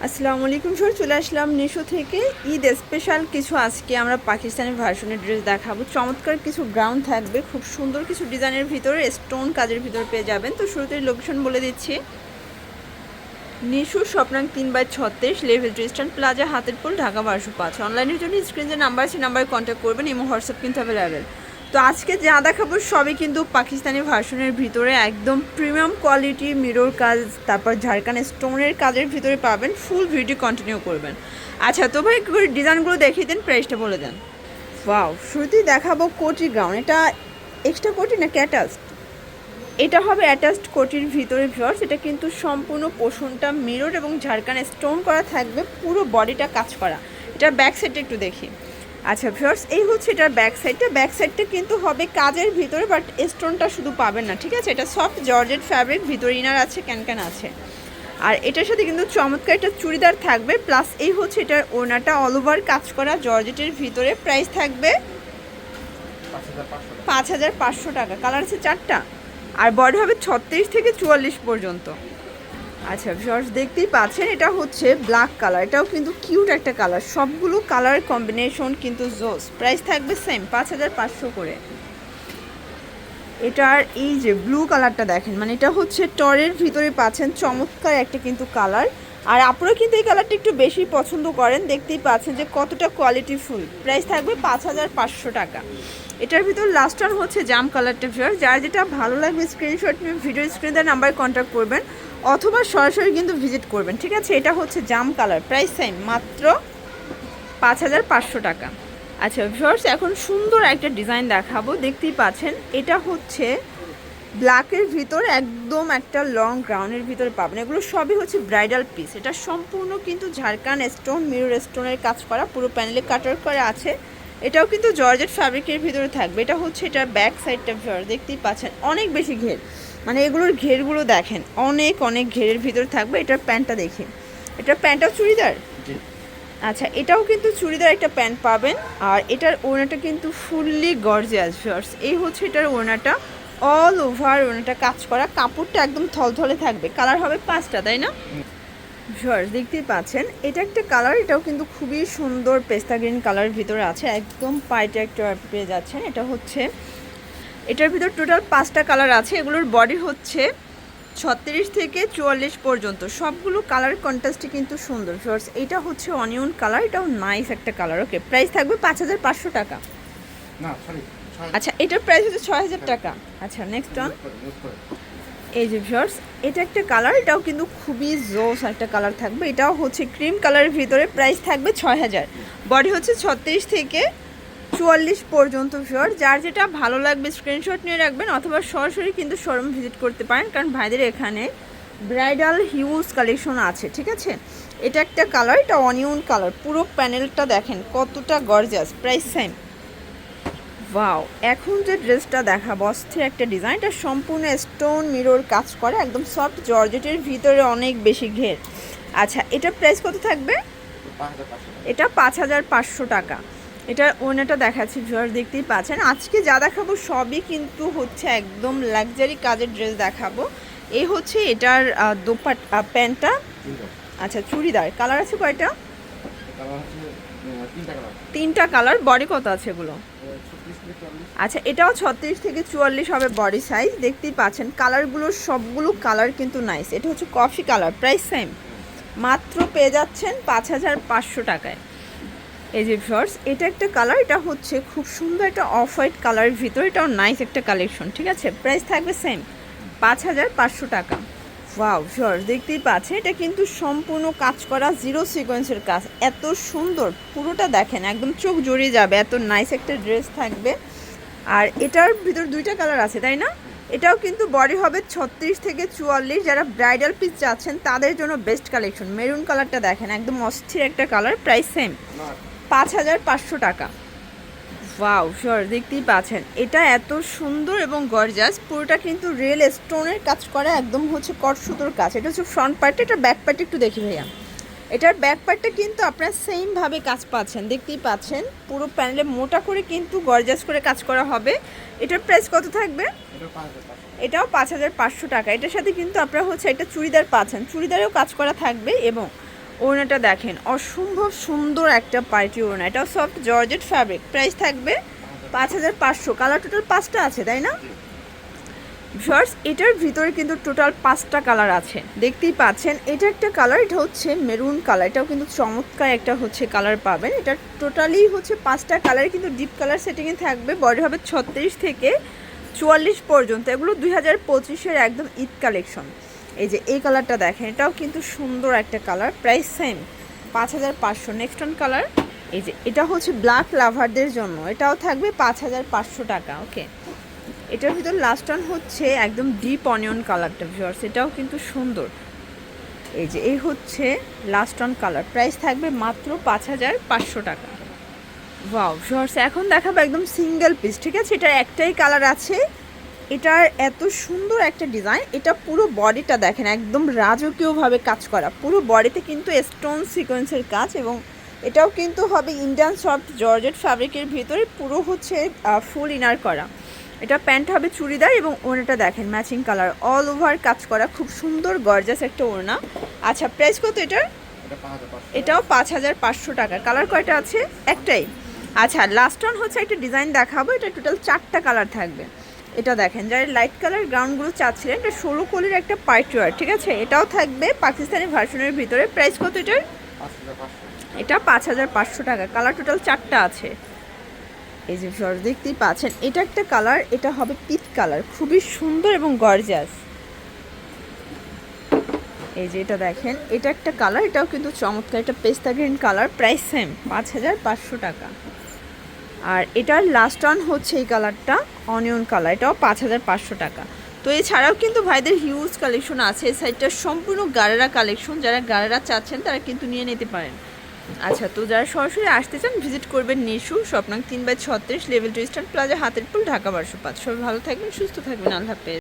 আসসালামু আলাইকুম স্যার, চলে আসলাম নিশো থেকে। ঈদ স্পেশাল কিছু আজকে আমরা পাকিস্তানি ভার্সনের ড্রেস দেখাবো। চমৎকার কিছু গ্রাউন্ড থাকবে, খুব সুন্দর কিছু ডিজাইনের ভিতরে স্টোন কাজের ভিতরে পেয়ে যাবেন। তো শুরুতেই লোকেশন বলে দিচ্ছি, Nishu Swapnang 3/36 level Eastern Plaza, Hatirpool, Dhaka 1205। অনলাইনের জন্য স্ক্রিনে যে নাম্বার আছে নাম্বারে কন্ট্যাক্ট করবেন, ইমো হোয়াটসঅ্যাপ কিন্তু অ্যাভেলেবেল। তো আজকে যা দেখাবো সবই কিন্তু পাকিস্তানি ভার্সনের ভিতরে একদম প্রিমিয়াম কোয়ালিটি মিরর কাজ, তারপর ঝাড়খান স্টোনের কাজের ভিতরে পাবেন। ফুল ভিডিও কন্টিনিউ করবেন। আচ্ছা, তো ভাই ডিজাইনগুলো দেখিয়ে দেন, প্রাইসটা বলে দেন। ওয়াও, শুরুতেই দেখাবো কোটি গাউন। এটা এক্সট্রা কোটি না ক্যাটাস? এটা হবে অ্যাটাচড কোটির ভিতরে ভিউয়ার্স। এটা কিন্তু সম্পূর্ণ পোষণটা মিরর এবং ঝাড়খান স্টোন করা থাকবে, পুরো বডিটা কাজ করা। এটার ব্যাক সাইডটা একটু দেখি। আচ্ছা ভিউয়ার্স, এই হচ্ছে এটার ব্যাক সাইডটা। ব্যাক সাইডটা কিন্তু হবে কাজের ভিতরে, বাট স্টোনটা শুধু পাবেন না, ঠিক আছে? এটা সফট জর্জেট ফ্যাব্রিক, ভিতরে ইনার আছে, ক্যান আছে। আর এটার সাথে কিন্তু চমৎকার একটা চুড়িদার থাকবে, প্লাস এই হচ্ছে এটার ওড়নাটা অল ওভার কাজ করা জর্জেটের ভিতরে। প্রাইস থাকবে 5,500 টাকা। কালার আছে 4টা, আর বডি হবে 36 থেকে 44 পর্যন্ত। আচ্ছা ভিউয়ার্স, দেখতেই পাচ্ছেন এটা হচ্ছে ব্ল্যাক কালার। এটাও কিন্তু কিউট একটা কালার, সবগুলো কালার কম্বিনেশন কিন্তু জোস। প্রাইস থাকবে সেম 5,500 করে। এটার এই যে ব্লু কালারটা দেখেন, মানে এটা হচ্ছে টরের ভিতরে পাচ্ছেন, চমৎকার একটা কিন্তু কালার। আর আপনারা কিন্তু এই কালারটা একটু বেশি পছন্দ করেন, দেখতেই পাচ্ছেন যে কতটা কোয়ালিটিফুল। প্রাইস থাকবে 5,500 টাকা। এটার ভিতর লাস্ট ওয়ান হচ্ছে জাম কালারটা ভিউয়ার। যার যেটা ভালো লাগবে স্ক্রিনশট নিয়ে ভিডিও স্ক্রিনে দেওয়ার নাম্বারে কন্ট্যাক্ট করবেন, অথবা সরাসরি কিন্তু ভিজিট করবেন, ঠিক আছে? এটা হচ্ছে জাম কালার, প্রাইস সেম মাত্র 5,500 টাকা। আচ্ছা ভিউয়ার্স, এখন সুন্দর একটা ডিজাইন দেখাবো। দেখতেই পাচ্ছেন এটা হচ্ছে ব্ল্যাকের ভিতর একদম একটা লং গ্রাউন্ডের ভিতরে পাবেন। এগুলো সবই হচ্ছে ব্রাইডাল পিস। এটা সম্পূর্ণ কিন্তু ঝাড়খান স্টোন মিরর স্টোনের কাজ করা, পুরো প্যানেলে কাটার করা আছে। এটাও কিন্তু জর্জেট ফ্যাব্রিকের ভিতরে থাকবে। এটা হচ্ছে এটার ব্যাক সাইডটা ভিউয়ার, দেখতেই পাচ্ছেন অনেক বেশি ঘের, মানে এগুলোর ঘেরগুলো দেখেন, অনেক অনেক ঘেরের ভিতরে থাকবে। এটার প্যান্টটা দেখি, এটার প্যান্টটাও চুড়িদার। আচ্ছা, এটাও কিন্তু চুড়িদার একটা প্যান্ট পাবেন। আর এটার ওড়নাটা কিন্তু ফুললি গর্জিয়াস ভিউয়ার্স। এই হচ্ছে এটার ওড়নাটা, অল ওভার ওড়নাটা কাজ করা, কাপড়টা একদম থলথলে থাকবে। কালার হবে 5টা, তাই না ভিউয়ার্স? দেখতেই পাচ্ছেন এটা একটা কালার, এটাও কিন্তু খুবই সুন্দর পেস্তা গ্রিন কালারের ভিতরে আছে, একদম পাইটা একটা পেয়ে যাচ্ছেন। এটা হচ্ছে এটার ভিতর টোটাল 5টা কালার আছে। এগুলোর বডি হচ্ছে 36 থেকে 44 পর্যন্ত। সবগুলো কালার কন্ট্রাস্টই কিন্তু সুন্দর ভিউয়ার্স। এটা হচ্ছে অনিয়ন কালার, এটাও নাইস একটা কালার। ওকে, প্রাইস থাকবে 5,500 টাকা। আচ্ছা, এটার প্রাইস হচ্ছে 6,000 টাকা। আচ্ছা, নেক্সট অন এই যে ভিউয়ার্স, এটা একটা কালার, এটাও কিন্তু খুবই জোস একটা কালার থাকবে। এটাও হচ্ছে ক্রিম কালারের ভিতরে, প্রাইস থাকবে 6,000। বডি হচ্ছে 36 থেকে 44 পর্যন্ত ভিউয়ার। যার যেটা ভালো লাগবে স্ক্রিনশট নিয়ে রাখবেন, অথবা সরাসরি কিন্তু শোরুম ভিজিট করতে পারেন, কারণ ভাইদের এখানে ব্রাইডাল হিউজ কালেকশন আছে, ঠিক আছে? এটা একটা কালার, এটা অনিয়ন কালার, পুরো প্যানেলটা দেখেন কতটা গর্জিয়াস। Price same. ওয়াও, এখন যে ড্রেসটা দেখাবো অস্থির একটা ডিজাইন। এটা সম্পূর্ণ স্টোন মিরর কাজ করে, একদম সফট জর্জেটের ভিতরে অনেক বেশি ঘের। আচ্ছা, এটার প্রাইস কত থাকবে? এটা 5,500 টাকা। এটার ওড়নাটা দেখাচ্ছি ভিউয়ার্স, দেখতেই পাচ্ছেন। আজকে যা দেখাবো সবই কিন্তু হচ্ছে একদম লাক্সারি কাজের ড্রেস দেখাবো। এই হচ্ছে এটার প্যান্টটা। আচ্ছা, চুড়িদার কালার আছে কয়টা? 3টা কালার। বডি কত আছে এগুলো? আচ্ছা, এটাও 36 থেকে 44 হবে বডি সাইজ। দেখতেই পাচ্ছেন কালারগুলো, সবগুলো কালার কিন্তু নাইস। এটা হচ্ছে কফি কালার, প্রাইস সেম মাত্র পেয়ে যাচ্ছেন 5,500 টাকায়। এই যে ভিউয়ার্স, এটা একটা কালার, এটা হচ্ছে খুব সুন্দর একটা অফ হোয়াইট কালারের ভিতরে, এটাও নাইস একটা কালেকশন, ঠিক আছে? প্রাইস থাকবে সেম 5,500 টাকা। ওয়াও ভিউয়ার্স, দেখতেই পাচ্ছেন এটা কিন্তু সম্পূর্ণ কাজ করা, জিরো সিকোয়েন্সের কাজ, এত সুন্দর পুরোটা দেখেন, একদম চোখ জড়িয়ে যাবে, এত নাইস একটা ড্রেস থাকবে। আর এটার ভিতর 2টা কালার আছে, তাই না? এটাও কিন্তু বডি হবে 36 থেকে 44। যারা ব্রাইডাল পিস চাচ্ছেন তাদের জন্য বেস্ট কালেকশন। মেরুন কালারটা দেখেন, একদম অস্থির একটা কালার। প্রাইস সেম 5,500 টাকা। ওয়াও শিওর, দেখতেই পাচ্ছেন এটা এত সুন্দর এবং গর্জাস, পুরোটা কিন্তু রিয়েল স্টোনের কাজ করা, একদম হচ্ছে কট সুতোর কাজ। এটা হচ্ছে ফ্রন্ট পার্টটা, এটার ব্যাক পার্টটা একটু দেখি ভাইয়া। এটার ব্যাক পার্টটা কিন্তু আপনারা সেমভাবে কাজ পাচ্ছেন, দেখতেই পাচ্ছেন পুরো প্যানেলে মোটা করে কিন্তু গর্জাস করে কাজ করা হবে। এটার প্রাইস কত থাকবে? এটাও 5,500 টাকা। এটার সাথে কিন্তু আপনারা হচ্ছে একটা চুড়িদার পাচ্ছেন, চুড়িদারেও কাজ করা থাকবে এবং ওড়নাটা দেখেন, অসম্ভব সুন্দর একটা পার্টি ওড়না, এটাও সফট জর্জেট ফ্যাব্রিক। প্রাইস থাকবে 5500। কালার টোটাল 5টা আছে, তাই না ভিউয়ার্স? এটার ভিতরে কিন্তু টোটাল 5টা কালার আছে, দেখতেই পাচ্ছেন। এটা একটা কালার, এটা হচ্ছে মেরুন কালার, এটাও কিন্তু চমৎকার একটা হচ্ছে কালার পাবেন। এটা টোটালি হচ্ছে 5টা কালার, কিন্তু ডিপ কালার সেটিংয়ে থাকবে। বডি হবে 36 থেকে 44 পর্যন্ত। এগুলো 2025-এর একদম ঈদ কালেকশন। এই যে এই কালারটা দেখেন, এটাও কিন্তু সুন্দর একটা colour. Price same 5500। Next one colour, এই যে এটা হচ্ছে ব্ল্যাক লাভারদের জন্য, এটাও থাকবে 5500 টাকা। ওকে, এটার ভিতর লাস্ট ওয়ান হচ্ছে একদম ডিপ অনিয়ন কালারটা ভিউয়ার্স, এটাও কিন্তু সুন্দর। এই যে এই হচ্ছে লাস্ট ওয়ান কালার, প্রাইস থাকবে মাত্র 5500 টাকা। ওয়াও ভিউয়ার্স, এখন দেখাবো একদম সিঙ্গেল পিস, ঠিক আছে? এটার একটাই কালার আছে। এটার এত সুন্দর একটা ডিজাইন, এটা পুরো বডিটা দেখেন একদম রাজকীয়ভাবে কাজ করা, পুরো বডিতে কিন্তু স্টোন সিকোয়েন্সের কাজ, এবং এটাও কিন্তু হবে ইন্ডিয়ান সফট জর্জেট ফ্যাব্রিকের ভিতরে, পুরো হচ্ছে ফুল ইনার করা। এটা প্যান্ট হবে চুড়িদার, এবং ওড়নাটা দেখেন ম্যাচিং কালার, অল ওভার কাজ করা, খুব সুন্দর গর্জাস একটা ওড়না। আচ্ছা, প্রাইস কত এটার? এটাও 5500 টাকা। কালার কয়টা আছে? একটাই। আচ্ছা, লাস্ট ওয়ান হচ্ছে একটা ডিজাইন দেখাবো, এটা টোটাল 4টা কালার থাকবে। এটা দেখেন, যারা লাইট কালার গ্রাউন্ডগুলো চাচ্ছিলেন, এটা 16 কলির একটা পার্টি ওয়্যার, ঠিক আছে? এটাও থাকবে পাকিস্তানি ভার্সনের ভিতরে। প্রাইস কত এটার? এটা 5500 টাকা। কালার টোটাল 4টা আছে। এই যে ভিউয়ার্স দেখতেই পাচ্ছেন, এটা একটা কালার, এটা হবে পিচ কালার, খুবই সুন্দর এবং গর্জিয়াস। এই যে এটা দেখেন, এটা একটা কালার, এটাও কিন্তু চমৎকার, এটা পেস্তা গ্রিন কালার। প্রাইস সেম 5500 টাকা। আর এটার লাস্ট ওয়ান হচ্ছে এই কালারটা অনিয়ন কালার, এটাও 5500 টাকা। তো এছাড়াও কিন্তু ভাইদের হিউজ কালেকশন আছে। এই সাইডটা সম্পূর্ণ গারারা কালেকশন, যারা গারারা চাচ্ছেন তারা কিন্তু নিয়ে নিতে পারেন। আচ্ছা, তো যারা সরাসরি আসতে চান ভিজিট করবেন Nishu Swapnang 3/36 level 2 star plaza, Hatirpool, Dhaka 1205। সবাই ভালো থাকবেন, সুস্থ থাকবেন, আল্লাহ হাফেজ।